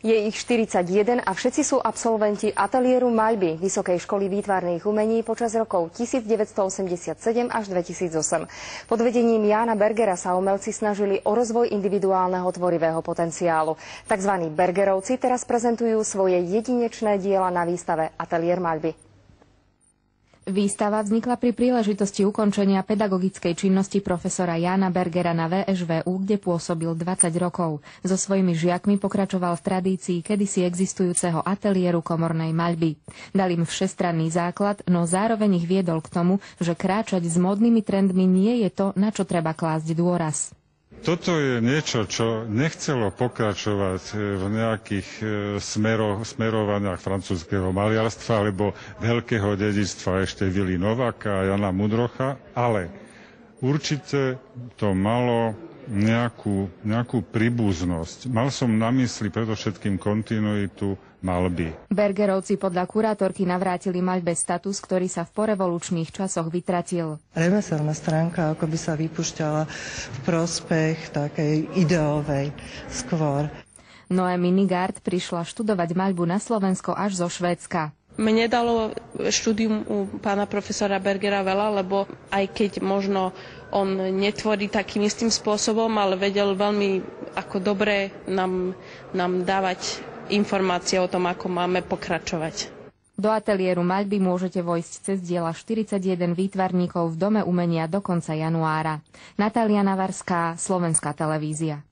Je ich 41 a všetci sú absolventi ateliéru maľby Vysokej školy výtvarných umení počas rokov 1987 až 2008. Pod vedením Jána Bergera sa umelci snažili o rozvoj individuálneho tvorivého potenciálu. Takzvaní Bergerovci teraz prezentujú svoje jedinečné diela na výstave Ateliér maľby. Výstava vznikla pri príležitosti ukončenia pedagogickej činnosti profesora Jána Bergera na VŠVU, kde pôsobil 20 rokov. So svojimi žiakmi pokračoval v tradícii kedysi existujúceho ateliéru komornej maľby. Dal im všestranný základ, no zároveň ich viedol k tomu, že kráčať s módnymi trendmi nie je to, na čo treba klásť dôraz. Toto je niečo, čo nechcelo pokračovať v nejakých smerovaniach francúzskeho maliarstva alebo veľkého dedičstva ešte Vily Nováka a Jana Mudrocha, ale určite to malo nejakú príbuznosť. Mal som na mysli predovšetkým kontinuitu maľby. Bergerovci podľa kurátorky navrátili maľbe status, ktorý sa v porevolučných časoch vytratil. Remeselná stránka ako by sa vypúšťala v prospech takej ideovej skôr. Noémie Nigard prišla študovať maľbu na Slovensko až zo Švédska. Mne dalo štúdium u pána profesora Bergera veľa, lebo aj keď možno on netvorí takým istým spôsobom, ale vedel veľmi ako dobre nám dávať informácie o tom, ako máme pokračovať. Do ateliéru maľby môžete vojsť cez diela 41 výtvarníkov v Dome umenia do konca januára. Natália Navarská, Slovenská televízia.